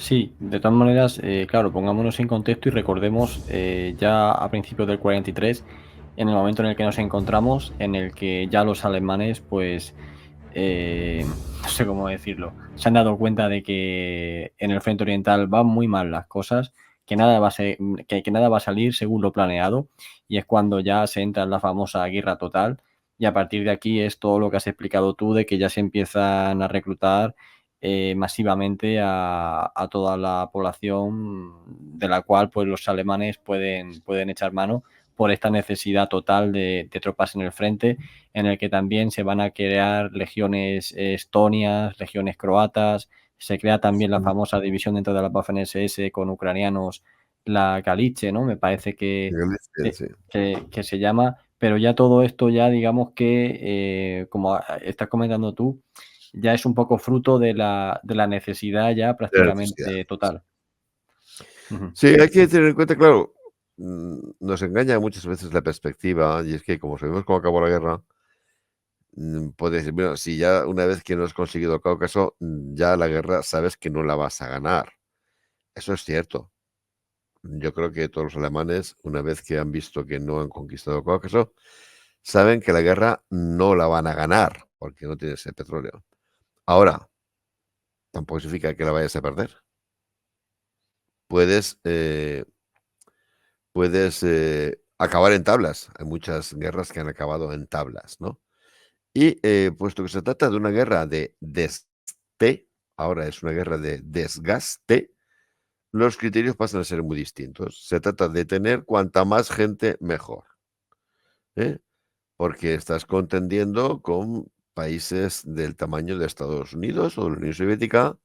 Sí, de todas maneras, claro, pongámonos en contexto y recordemos ya a principios del 43, en el momento en el que nos encontramos, en el que ya los alemanes, pues, no sé cómo decirlo, se han dado cuenta de que en el frente oriental van muy mal las cosas, que nada va a que nada va a salir según lo planeado, y es cuando ya se entra en la famosa guerra total, y a partir de aquí es todo lo que has explicado tú, de que ya se empiezan a reclutar masivamente a toda la población de la cual pues los alemanes pueden echar mano por esta necesidad total de tropas en el frente, en el que también se van a crear legiones estonias, legiones croatas, se crea también la Mm. famosa división dentro de la Waffen-SS con ucranianos, la Galice, ¿no? Me parece En Galicia, que, sí. que se llama, pero ya todo esto ya digamos que, como estás comentando tú, ya es un poco fruto de la necesidad ya De la necesidad. prácticamente total. Ujú. Sí, hay que tener en cuenta, claro, nos engaña muchas veces la perspectiva, y es que como sabemos cómo acabó la guerra, puedes decir, bueno, si ya una vez que no has conseguido el Cáucaso, ya la guerra sabes que no la vas a ganar. Eso es cierto. Yo creo que todos los alemanes, una vez que han visto que no han conquistado el Cáucaso, saben que la guerra no la van a ganar, porque no tienes el petróleo. Ahora, tampoco significa que la vayas a perder. Puedes, puedes acabar en tablas. Hay muchas guerras que han acabado en tablas, ¿no? Y puesto que se trata de una guerra de desgaste, ahora es una guerra de desgaste, los criterios pasan a ser muy distintos. Se trata de tener cuanta más gente mejor, ¿eh? Porque estás contendiendo con países del tamaño de Estados Unidos o de la Unión Soviética,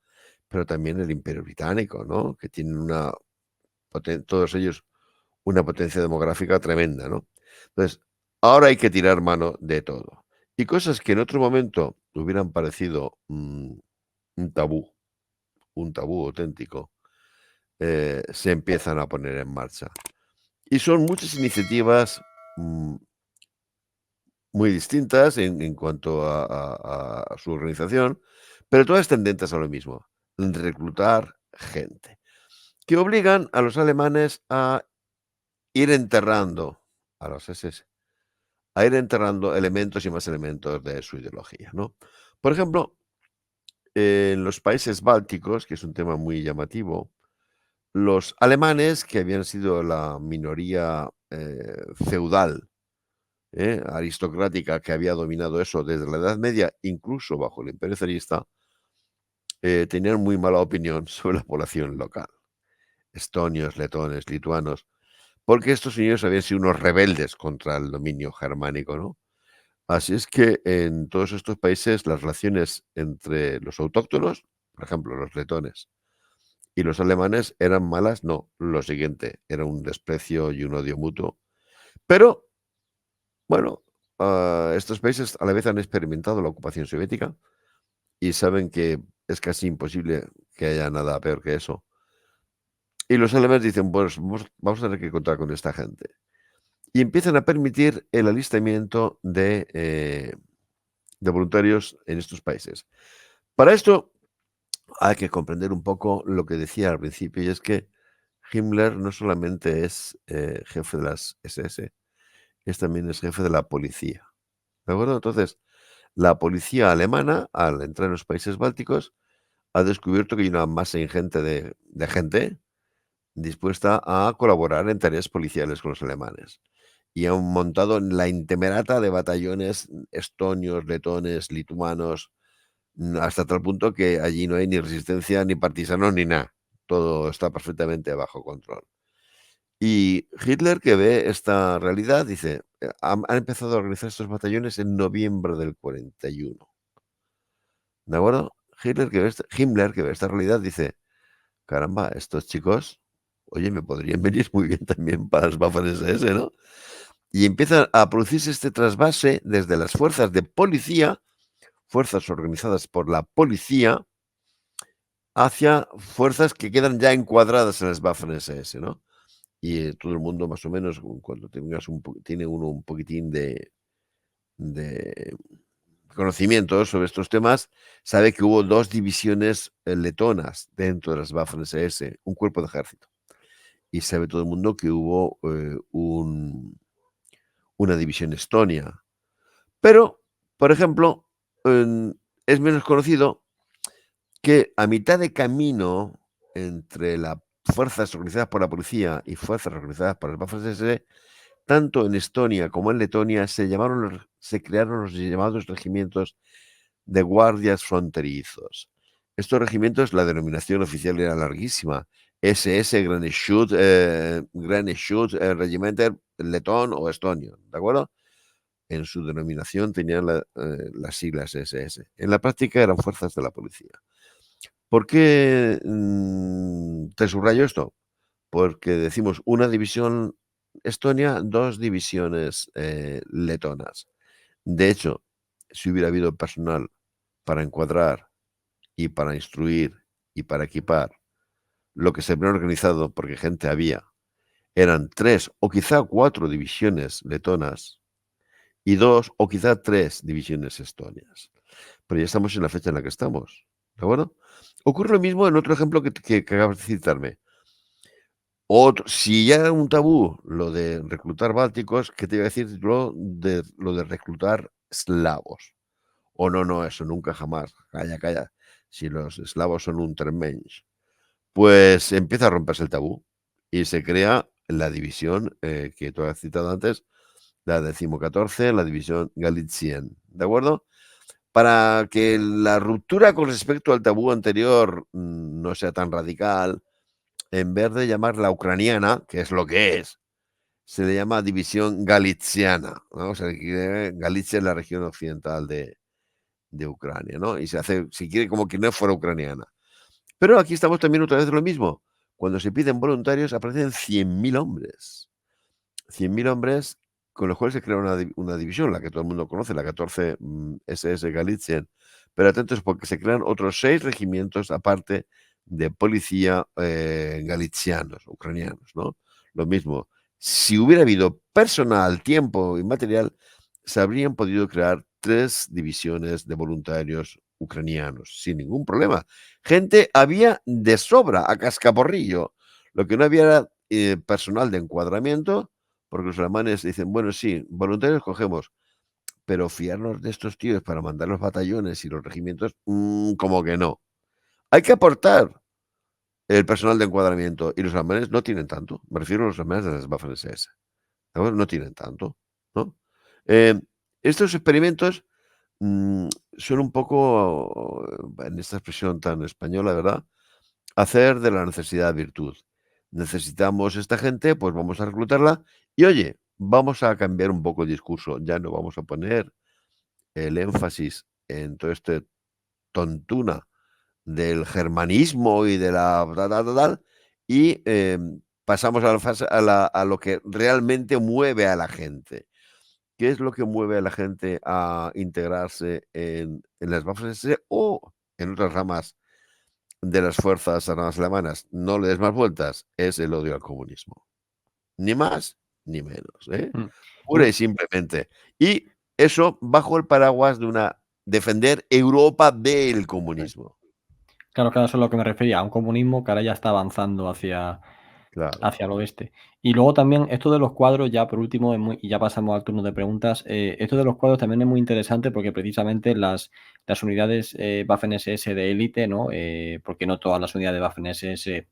pero también el Imperio Británico, ¿no? Que tienen todos ellos una potencia demográfica tremenda, ¿no? Entonces, ahora hay que tirar mano de todo. Y cosas que en otro momento hubieran parecido un tabú, un tabú auténtico, se empiezan a poner en marcha. Y son muchas iniciativas muy distintas en cuanto a su organización, pero todas tendentes a lo mismo, reclutar gente, que obligan a los alemanes a ir enterrando a los SS, a ir enterrando elementos y más elementos de su ideología, ¿no? Por ejemplo, en los países bálticos, que es un tema muy llamativo, los alemanes, que habían sido la minoría feudal, aristocrática, que había dominado eso desde la Edad Media, incluso bajo el Imperio zarista, tenían muy mala opinión sobre la población local, estonios, letones, lituanos, porque estos señores habían sido unos rebeldes contra el dominio germánico, ¿no? Así es que en todos estos países las relaciones entre los autóctonos, por ejemplo, los letones, y los alemanes eran malas, no, lo siguiente, era un desprecio y un odio mutuo. Pero, bueno, estos países a la vez han experimentado la ocupación soviética y saben que es casi imposible que haya nada peor que eso. Y los alemanes dicen, pues vamos a tener que contar con esta gente. Y empiezan a permitir el alistamiento de voluntarios en estos países. Para esto hay que comprender un poco lo que decía al principio, y es que Himmler no solamente es jefe de las SS, también es jefe de la policía. ¿De acuerdo? Entonces, la policía alemana, al entrar en los países bálticos, ha descubierto que hay una masa ingente de gente dispuesta a colaborar en tareas policiales con los alemanes. Y han montado la intemerata de batallones estonios, letones, lituanos, hasta tal punto que allí no hay ni resistencia, ni partisanos, ni nada. Todo está perfectamente bajo control. Y Hitler, que ve esta realidad, dice, han empezado a organizar estos batallones en noviembre del 41. ¿De acuerdo? Himmler, que ve esta realidad, dice, caramba, estos chicos, oye, me podrían venir muy bien también para las Waffen-SS, ¿no? Y empieza a producirse este trasvase desde las fuerzas de policía, fuerzas organizadas por la policía, hacia fuerzas que quedan ya encuadradas en las Waffen-SS, ¿no? Y todo el mundo más o menos, cuando tiene uno un poquitín de conocimientos sobre estos temas, sabe que hubo 2 divisiones letonas dentro de las Waffen-SS, un cuerpo de ejército. Y sabe todo el mundo que hubo una división estonia. Pero, por ejemplo, es menos conocido que a mitad de camino entre las fuerzas organizadas por la policía y fuerzas organizadas por las Waffen-SS, tanto en Estonia como en Letonia se crearon los llamados regimientos de guardias fronterizos. Estos regimientos, la denominación oficial era larguísima: SS Granischut Regimenter letón o estonio, ¿de acuerdo? En su denominación tenían las siglas SS. En la práctica eran fuerzas de la policía. ¿Por qué te subrayo esto? Porque decimos una división estonia, 2 divisiones letonas. De hecho, si hubiera habido personal para encuadrar y para instruir y para equipar, lo que se habría organizado, porque gente había, eran 3 o quizá 4 divisiones letonas y 2 o quizá 3 divisiones estonias. Pero ya estamos en la fecha en la que estamos, ¿de acuerdo? Ocurre lo mismo en otro ejemplo que acabas de citarme. Si ya era un tabú lo de reclutar bálticos, ¿qué te iba a decir lo de reclutar eslavos? O no, eso nunca jamás. Calla, calla. Si los eslavos son un termensch. Pues empieza a romperse el tabú y se crea la división que tú has citado antes, la 14ª, la división Galizien, ¿de acuerdo? Para que la ruptura con respecto al tabú anterior no sea tan radical, en vez de llamarla ucraniana, que es lo que es, se le llama división galiciana, ¿no? O sea, Galicia es la región occidental de Ucrania, ¿no? Y se quiere como que no fuera ucraniana. Pero aquí estamos también otra vez lo mismo. Cuando se piden voluntarios aparecen 100.000 hombres. 100.000 hombres con los cuales se crea una división, la que todo el mundo conoce, la 14 SS Galizien. Pero atentos porque se crean otros 6 regimientos aparte de policía galicianos, ucranianos, ¿no? Lo mismo. Si hubiera habido personal, tiempo y material, se habrían podido crear 3 divisiones de voluntarios ucranianos sin ningún problema. Gente había de sobra, a cascaporrillo. Lo que no había era personal de encuadramiento, porque los alemanes dicen, bueno, sí, voluntarios cogemos, pero fiarnos de estos tíos para mandar los batallones y los regimientos, como que no. Hay que aportar el personal de encuadramiento y los alemanes no tienen tanto. Me refiero a los alemanes de las Waffen-SS. No tienen tanto, ¿no? Eh, estos experimentos son un poco, en esta expresión tan española, ¿verdad? Hacer de la necesidad virtud. Necesitamos esta gente, pues vamos a reclutarla y oye, vamos a cambiar un poco el discurso. Ya no vamos a poner el énfasis en todo este tontuna del germanismo y de la tal, y pasamos a la fase a lo que realmente mueve a la gente. ¿Qué es lo que mueve a la gente a integrarse en las Waffen-SS o en otras ramas de las fuerzas armadas alemanas? No le des más vueltas, es el odio al comunismo. Ni más ni menos, ¿eh? Mm. Pura y simplemente. Y eso bajo el paraguas de defender Europa del comunismo. Claro, claro, eso es a lo que me refería, a un comunismo que ahora ya está avanzando Claro. hacia el oeste. Y luego también esto de los cuadros, ya por último, y ya pasamos al turno de preguntas, esto de los cuadros también es muy interesante porque precisamente las unidades Waffen-SS de élite, ¿no? Porque no todas las unidades Waffen-SS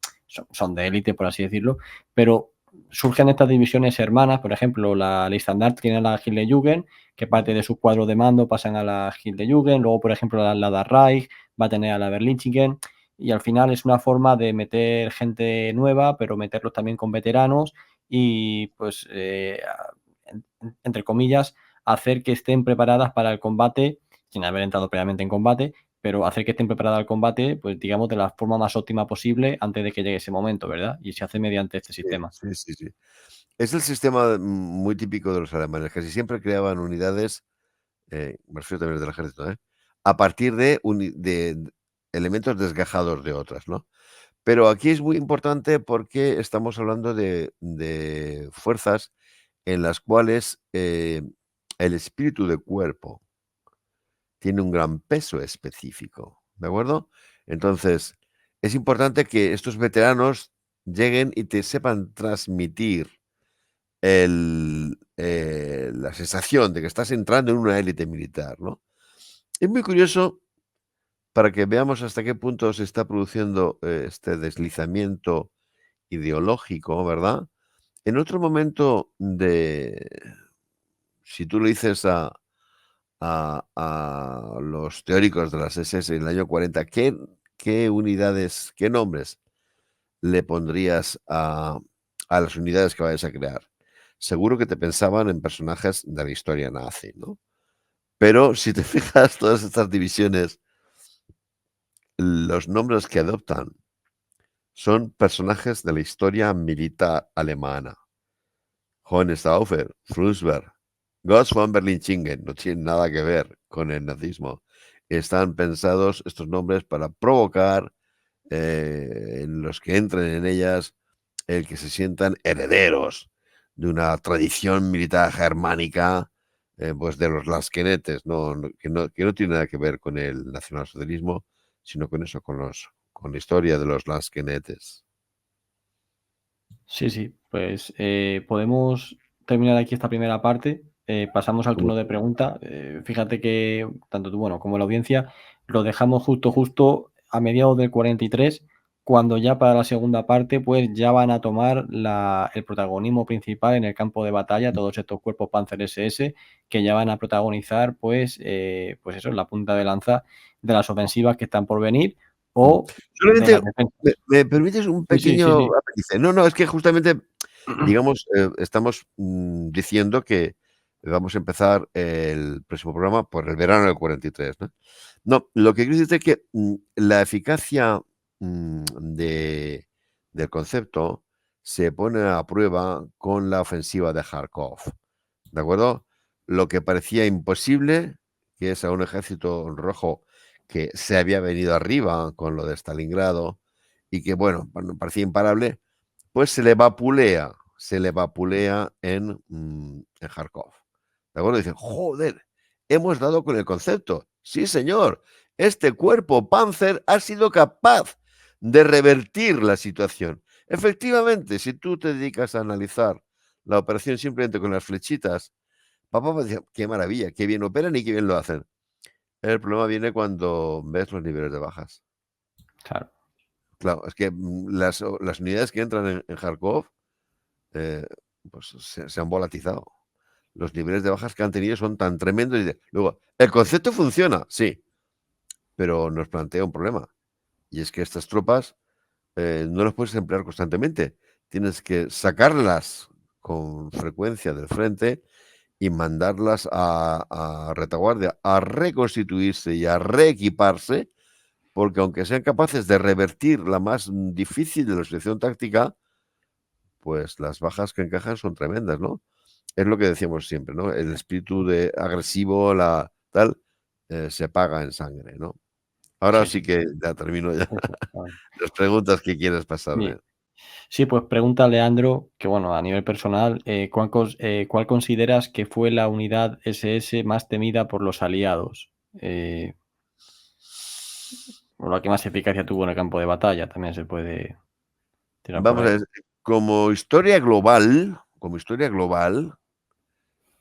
son de élite, por así decirlo, pero surgen estas divisiones hermanas, por ejemplo, la Leibstandarte tiene a la Hitlerjugend, que parte de sus cuadros de mando pasan a la Hitlerjugend, luego, por ejemplo, la Das Reich va a tener a la Berlichigen, y al final es una forma de meter gente nueva, pero meterlos también con veteranos y, pues, entre comillas, hacer que estén preparadas para el combate, sin haber entrado previamente en combate, pero hacer que estén preparadas al combate, pues, digamos, de la forma más óptima posible antes de que llegue ese momento, ¿verdad? Y se hace mediante este Sí, sistema. sí, sí, sí. Es el sistema muy típico de los alemanes. Casi siempre creaban unidades, me refiero también del ejército, a partir de elementos desgajados de otras, ¿no? Pero aquí es muy importante porque estamos hablando de fuerzas en las cuales el espíritu de cuerpo tiene un gran peso específico, ¿de acuerdo? Entonces, es importante que estos veteranos lleguen y te sepan transmitir la sensación de que estás entrando en una élite militar, ¿no? Es muy curioso para que veamos hasta qué punto se está produciendo este deslizamiento ideológico, ¿verdad? En otro momento si tú le dices a los teóricos de las SS en el año 40, ¿qué unidades, qué nombres le pondrías a las unidades que vayas a crear? Seguro que te pensaban en personajes de la historia nazi, ¿no? Pero si te fijas, todas estas divisiones, los nombres que adoptan son personajes de la historia militar alemana. Hohenstaufen, Frundsberg, Gotz von Berlin-Chingen, no tienen nada que ver con el nazismo. Están pensados estos nombres para provocar en los que entren en ellas el que se sientan herederos de una tradición militar germánica, pues de los lasquenetes, que no tiene nada que ver con el nacionalsocialismo, sino con eso, con la historia de los lasquenetes. Sí, sí, pues podemos terminar aquí esta primera parte. Pasamos al Como- turno de pregunta. Fíjate que tanto tú, bueno, como la audiencia lo dejamos justo a mediados del 43, cuando ya para la segunda parte, pues ya van a tomar el protagonismo principal en el campo de batalla, todos estos cuerpos Panzer SS, que ya van a protagonizar, pues eso, la punta de lanza de las ofensivas que están por venir o de Solamente las defensas. me permites un Sí, sí, sí, pequeño sí. apéndice. No, no, es que justamente, digamos, estamos diciendo que vamos a empezar el próximo programa por el verano del 43, ¿no? No, lo que quiero decirte es que la eficacia del concepto se pone a prueba con la ofensiva de Kharkov, ¿de acuerdo? Lo que parecía imposible, que es a un ejército rojo que se había venido arriba con lo de Stalingrado y que, bueno, parecía imparable, pues se le vapulea en Kharkov. ¿De acuerdo? Dicen, joder, hemos dado con el concepto. Sí, señor, este cuerpo Panzer ha sido capaz de revertir la situación. Efectivamente, si tú te dedicas a analizar la operación simplemente con las flechitas, papá me decía, qué maravilla, qué bien operan y qué bien lo hacen. El problema viene cuando ves los niveles de bajas. Claro. Claro, es que las unidades que entran en Kharkov eh, pues se han volatizado. Los niveles de bajas que han tenido son tan tremendos. Luego, el concepto funciona, sí, pero nos plantea un problema. Y es que estas tropas no las puedes emplear constantemente. Tienes que sacarlas con frecuencia del frente y mandarlas a retaguardia, a reconstituirse y a reequiparse, porque aunque sean capaces de revertir la más difícil de la situación táctica, pues las bajas que encajan son tremendas, ¿no? Es lo que decíamos siempre, ¿no? El espíritu de agresivo, la tal, se paga en sangre, ¿no? Ahora Sí, sí sí. que ya termino ya Sí, sí, claro. las preguntas que quieres pasarme. Sí. Sí, pues pregunta a Leandro que, bueno, a nivel personal, ¿cuál consideras que fue la unidad SS más temida por los aliados? O la que más eficacia tuvo en el campo de batalla, también se puede tirar por Vamos a ahí. ver, como historia global,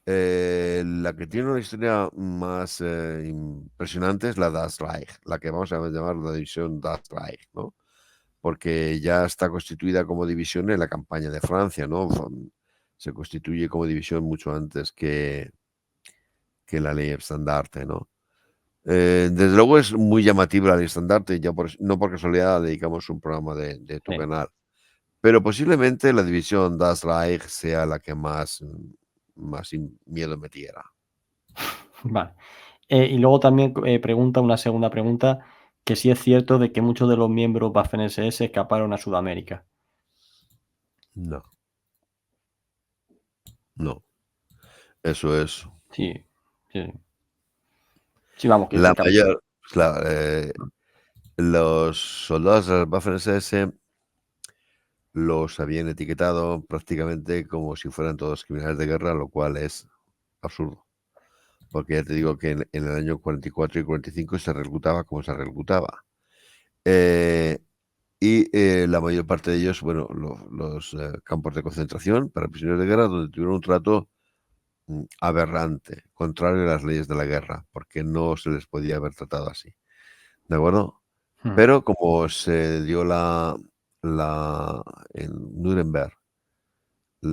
la que tiene una historia más impresionante es la Das Reich, la que vamos a llamar la división Das Reich, ¿no? Porque ya está constituida como división en la campaña de Francia, ¿no? Se constituye como división mucho antes que la ley estandarte, ¿no? Desde luego es muy llamativa la ley estandarte, ya no por casualidad dedicamos un programa de tu Sí, canal, pero posiblemente la división Das Reich sea la que más miedo metiera. vale. Y luego también pregunta una segunda pregunta, que si es cierto de que muchos de los miembros Waffen SS escaparon a Sudamérica. No, no, eso es Sí, sí, sí. Sí, vamos, que la se capturó. mayor. Claro, los soldados de las Waffen-SS los habían etiquetado prácticamente como si fueran todos criminales de guerra, lo cual es absurdo. porque ya te digo que en el año 44 y 45 se reclutaba como se reclutaba. La mayor parte de ellos, bueno, los campos de concentración para prisioneros de guerra, donde tuvieron un trato aberrante, contrario a las leyes de la guerra, porque no se les podía haber tratado así. ¿De acuerdo? Pero como se dio en Nuremberg,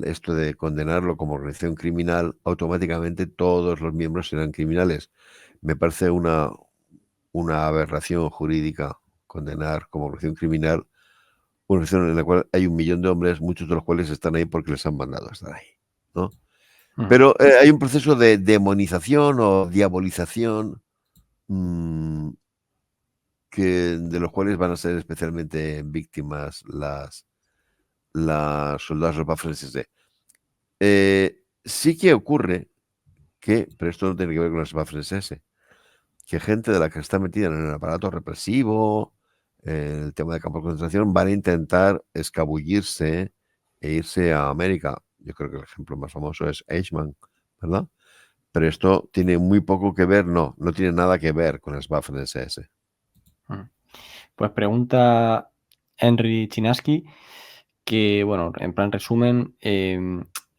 esto de condenarlo como organización criminal, automáticamente todos los miembros serán criminales. Me parece una aberración jurídica condenar como organización criminal una organización en la cual hay 1 millón de hombres, muchos de los cuales están ahí porque les han mandado a estar ahí, ¿no? Pero hay un proceso de demonización o diabolización de los cuales van a ser especialmente víctimas las soldados de Waffen-SS. Sí que ocurre que, pero esto no tiene que ver con las Waffen-SS, que gente de la que está metida en el aparato represivo, en el tema de campos de concentración, van a intentar escabullirse e irse a América. Yo creo que el ejemplo más famoso es Eichmann, ¿verdad? Pero esto tiene muy poco que ver, no tiene nada que ver con las Waffen-SS. Pues pregunta Henry Chinaski que, bueno, en plan resumen,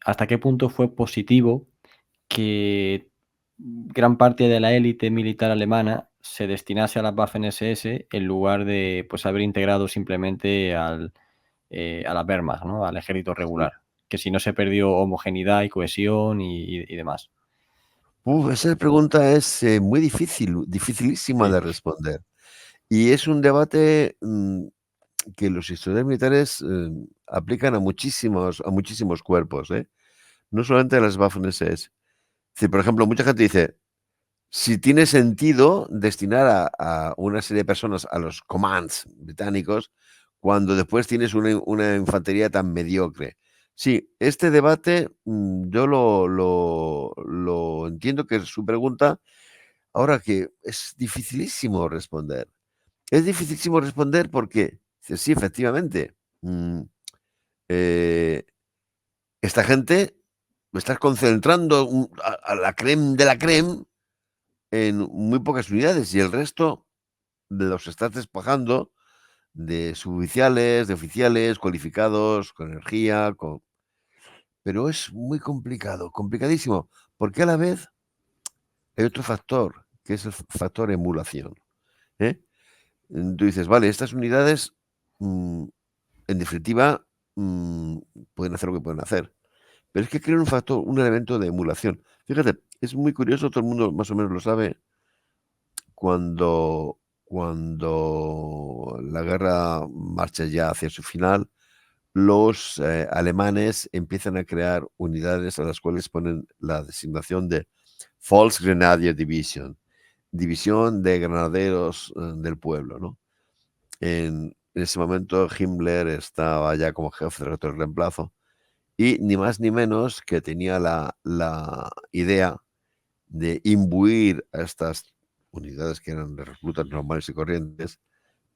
¿hasta qué punto fue positivo que gran parte de la élite militar alemana se destinase a las Waffen-SS en lugar de, pues, haber integrado simplemente a la Wehrmacht, ¿no? Al ejército Sí. regular? Que si no se perdió homogeneidad y cohesión y demás. Esa pregunta es muy dificilísima Sí, de responder. Y es un debate que los historiadores militares aplican a muchísimos cuerpos, ¿eh? No solamente a las Waffen-SS. Por ejemplo, mucha gente dice, si tiene sentido destinar a una serie de personas a los commands británicos cuando después tienes una infantería tan mediocre. Sí, este debate yo lo entiendo que es su pregunta, ahora que es dificilísimo responder. Es dificilísimo responder porque, sí, efectivamente, eh, esta gente estás concentrando a la creme de la creme en muy pocas unidades y el resto los estás despojando de suboficiales, de oficiales cualificados, con energía, pero es muy complicado, complicadísimo, porque a la vez hay otro factor, que es el factor emulación, ¿eh? Tú dices, vale, estas unidades, en definitiva, pueden hacer lo que pueden hacer, pero es que crean un elemento de emulación. Fíjate, es muy curioso, todo el mundo más o menos lo sabe, cuando la guerra marcha ya hacia su final, los alemanes empiezan a crear unidades a las cuales ponen la designación de Volksgrenadier Division, división de granaderos del pueblo, ¿no? En ese momento Himmler estaba ya como jefe del reemplazo y ni más ni menos que tenía la idea de imbuir a estas unidades que eran de reclutas normales y corrientes,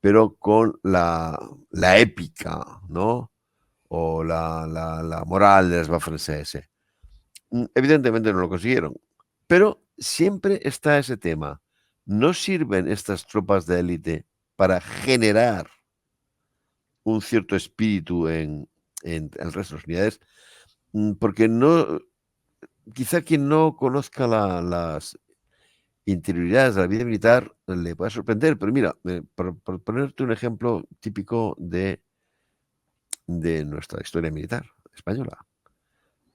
pero con la épica, ¿no? O la moral de las Waffen-SS. Evidentemente no lo consiguieron, pero siempre está ese tema. ¿No sirven estas tropas de élite para generar un cierto espíritu en el resto de las unidades? Porque no, quizá quien no conozca las interioridades de la vida militar le pueda sorprender, pero mira, por ponerte un ejemplo típico de nuestra historia militar española,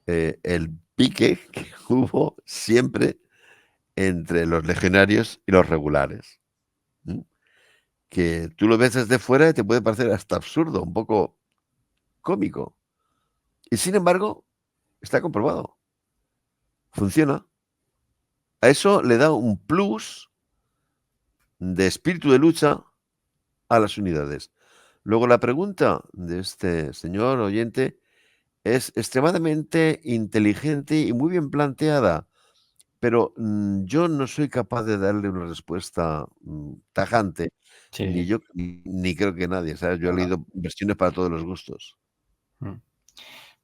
el pique que hubo siempre entre los legionarios y los regulares, ¿m? Que tú lo ves desde fuera y te puede parecer hasta absurdo, un poco cómico. Y sin embargo, está comprobado, funciona. A eso le da un plus de espíritu de lucha a las unidades. Luego, la pregunta de este señor oyente es extremadamente inteligente y muy bien planteada, pero yo no soy capaz de darle una respuesta tajante, ni sí, yo ni creo que nadie, ¿sabes? Yo he no, no. leído versiones para todos los gustos. Mm.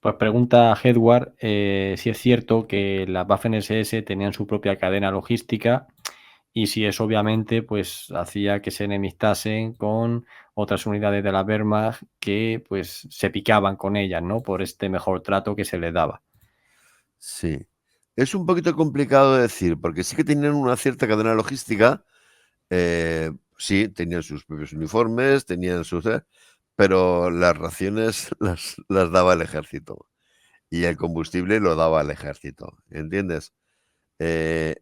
Pues pregunta Edward si es cierto que las Waffen SS tenían su propia cadena logística y si eso obviamente pues hacía que se enemistasen con otras unidades de la Wehrmacht que pues se picaban con ellas, ¿no? Por este mejor trato que se les daba. Sí. Es un poquito complicado de decir, porque sí que tenían una cierta cadena logística. Sí, tenían sus propios uniformes, tenían sus... pero las raciones las daba el ejército y el combustible lo daba el ejército, ¿entiendes? Eh,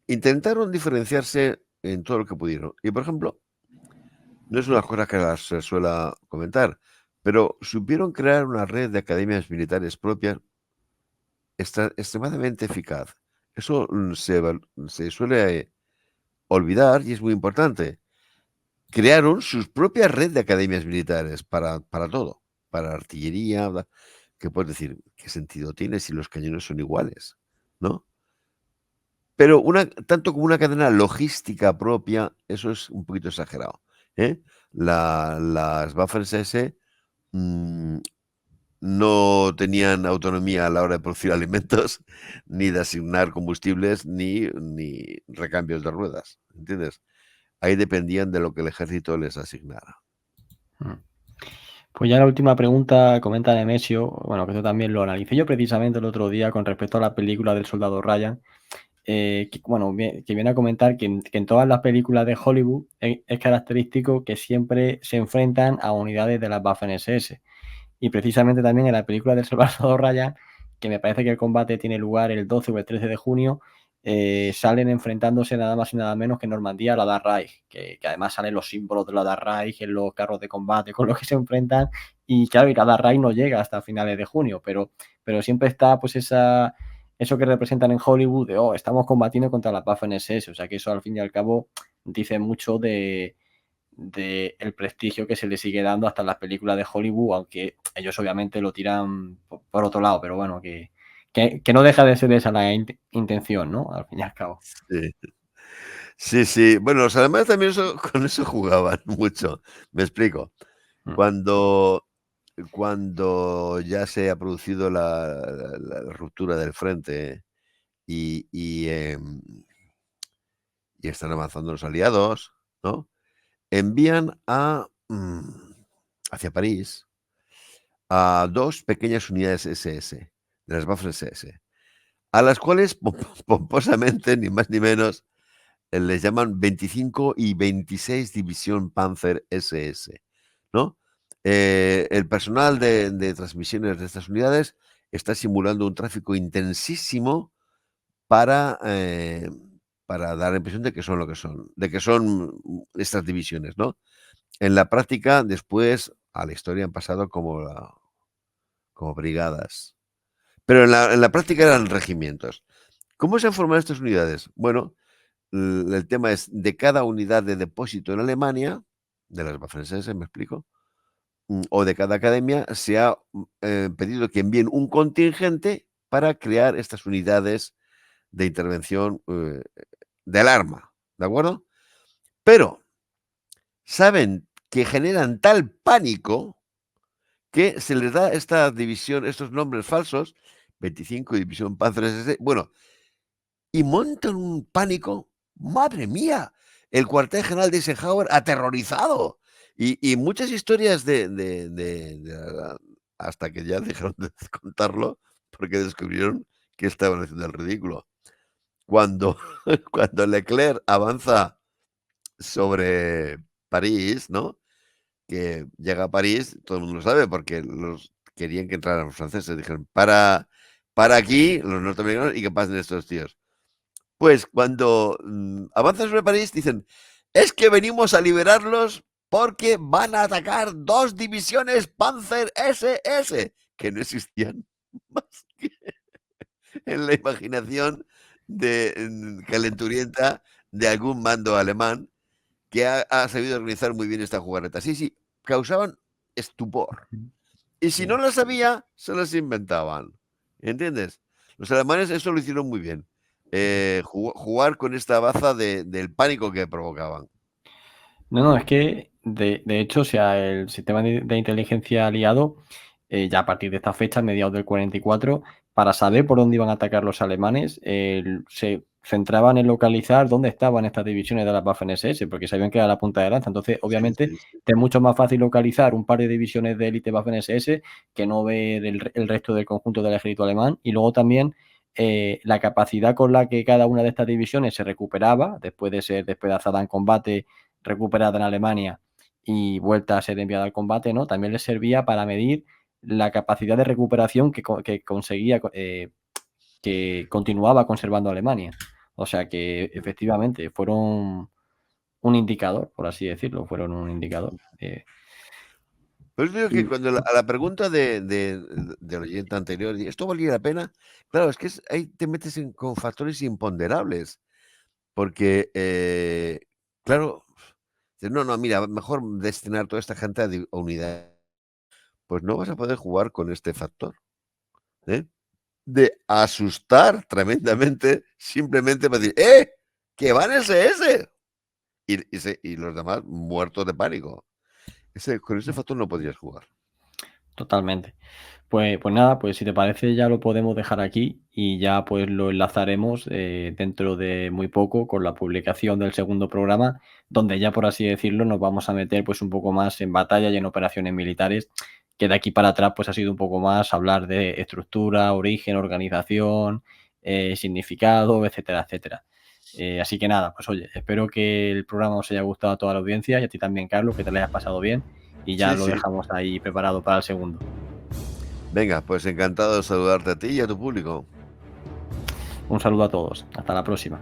Intentaron diferenciarse en todo lo que pudieron. Y, por ejemplo, no es una cosa que se suele comentar, pero supieron crear una red de academias militares propias extremadamente eficaz. Eso se suele olvidar y es muy importante. Crearon sus propias red de academias militares para todo, para artillería, que puedes decir, ¿qué sentido tiene si los cañones son iguales? ¿No? Pero tanto como una cadena logística propia, eso es un poquito exagerado. ¿Eh? Las Waffen-SS no tenían autonomía a la hora de producir alimentos, ni de asignar combustibles, ni recambios de ruedas. ¿Entiendes? Ahí dependían de lo que el ejército les asignara. Mm. Pues ya la última pregunta comenta Nemesio, bueno, que esto también lo analicé yo precisamente el otro día con respecto a la película del soldado Ryan, que viene a comentar que en todas las películas de Hollywood es característico que siempre se enfrentan a unidades de las Waffen-SS. Y precisamente también en la película del soldado Ryan, que me parece que el combate tiene lugar el 12 o el 13 de junio, salen enfrentándose nada más y nada menos que Normandía a la Dark Reich, que además salen los símbolos de la Dark Reich en los carros de combate con los que se enfrentan, y claro, y la Dark Reich no llega hasta finales de junio, pero siempre está pues eso que representan en Hollywood de, estamos combatiendo contra las Waffen-SS, o sea que eso al fin y al cabo dice mucho de el prestigio que se le sigue dando hasta en las películas de Hollywood, aunque ellos obviamente lo tiran por otro lado, pero bueno, que no deja de ser esa la intención, ¿no? Al fin y al cabo. Sí, sí, sí. Bueno, los alemanes también con eso jugaban mucho. Me explico. Mm. Cuando, cuando ya se ha producido la ruptura del frente y están avanzando los aliados, ¿no? Envían hacia París a dos pequeñas unidades SS, de las Waffen SS, a las cuales pomposamente, ni más ni menos, les llaman 25 y 26 División Panzer SS, ¿no? El personal de transmisiones de estas unidades está simulando un tráfico intensísimo para, para dar la impresión de que son lo que son, de que son estas divisiones, ¿no? En la práctica, después, a la historia han pasado como brigadas. Pero en la práctica eran regimientos. ¿Cómo se han formado estas unidades? Bueno, el tema es de cada unidad de depósito en Alemania, de las Waffen-SS, me explico, o de cada academia, se ha pedido que envíen un contingente para crear estas unidades de intervención del arma, ¿de acuerdo? Pero saben que generan tal pánico que se les da esta división, estos nombres falsos, 25 División Panzer SS, bueno, y montan un pánico, madre mía, el cuartel general de Eisenhower aterrorizado. Y muchas historias hasta que ya dejaron de contarlo, porque descubrieron que estaban haciendo el ridículo. Cuando, cuando Leclerc avanza sobre París, ¿no? Que llega a París, todo el mundo lo sabe, porque querían que entraran los franceses. Dijeron, para aquí, los norteamericanos, y que pasen estos tíos. Pues cuando avanzan sobre París, dicen, es que venimos a liberarlos porque van a atacar dos divisiones Panzer SS, que no existían más que en la imaginación calenturienta de algún mando alemán que ha sabido organizar muy bien esta jugarreta. Sí, sí, causaban estupor. Y si no Sí. las sabía, se las inventaban. ¿Entiendes? Los alemanes eso lo hicieron muy bien. Jugar con esta baza del pánico que provocaban. No, no, es que de hecho, o sea, el sistema de inteligencia aliado ya a partir de esta fecha, mediados del 44, para saber por dónde iban a atacar los alemanes, se centraban en localizar dónde estaban estas divisiones de las Waffen-SS, porque sabían que era la punta de lanza. Entonces, Sí, obviamente, sí, sí. es mucho más fácil localizar un par de divisiones de élite Waffen-SS que no ver el resto del conjunto del ejército alemán. Y luego también la capacidad con la que cada una de estas divisiones se recuperaba después de ser despedazada en combate, recuperada en Alemania y vuelta a ser enviada al combate, ¿no? También les servía para medir la capacidad de recuperación que conseguía, que continuaba conservando Alemania. O sea que efectivamente fueron un indicador, por así decirlo, fueron un indicador. Pero yo digo que Y cuando a la pregunta del oyente anterior, ¿esto valía la pena? Claro, es que ahí te metes con factores imponderables, porque, claro, dices, no, no, mira, mejor destinar toda esta gente a unidad. Pues no vas a poder jugar con este factor, ¿eh? De asustar tremendamente, simplemente para decir, ¡que van SS! Y los demás muertos de pánico. Con ese factor no podrías jugar. totalmente. Pues nada, pues si te parece ya lo podemos dejar aquí y ya pues lo enlazaremos dentro de muy poco con la publicación del segundo programa, donde ya por así decirlo nos vamos a meter pues un poco más en batalla y en operaciones militares, que de aquí para atrás pues ha sido un poco más hablar de estructura, origen, organización, significado, etcétera, etcétera. Así que nada, pues oye, espero que el programa os haya gustado a toda la audiencia y a ti también, Carlos, que te lo hayas pasado bien y ya Sí, lo sí. dejamos ahí preparado para el segundo. Venga, pues encantado de saludarte a ti y a tu público. Un saludo a todos. Hasta la próxima.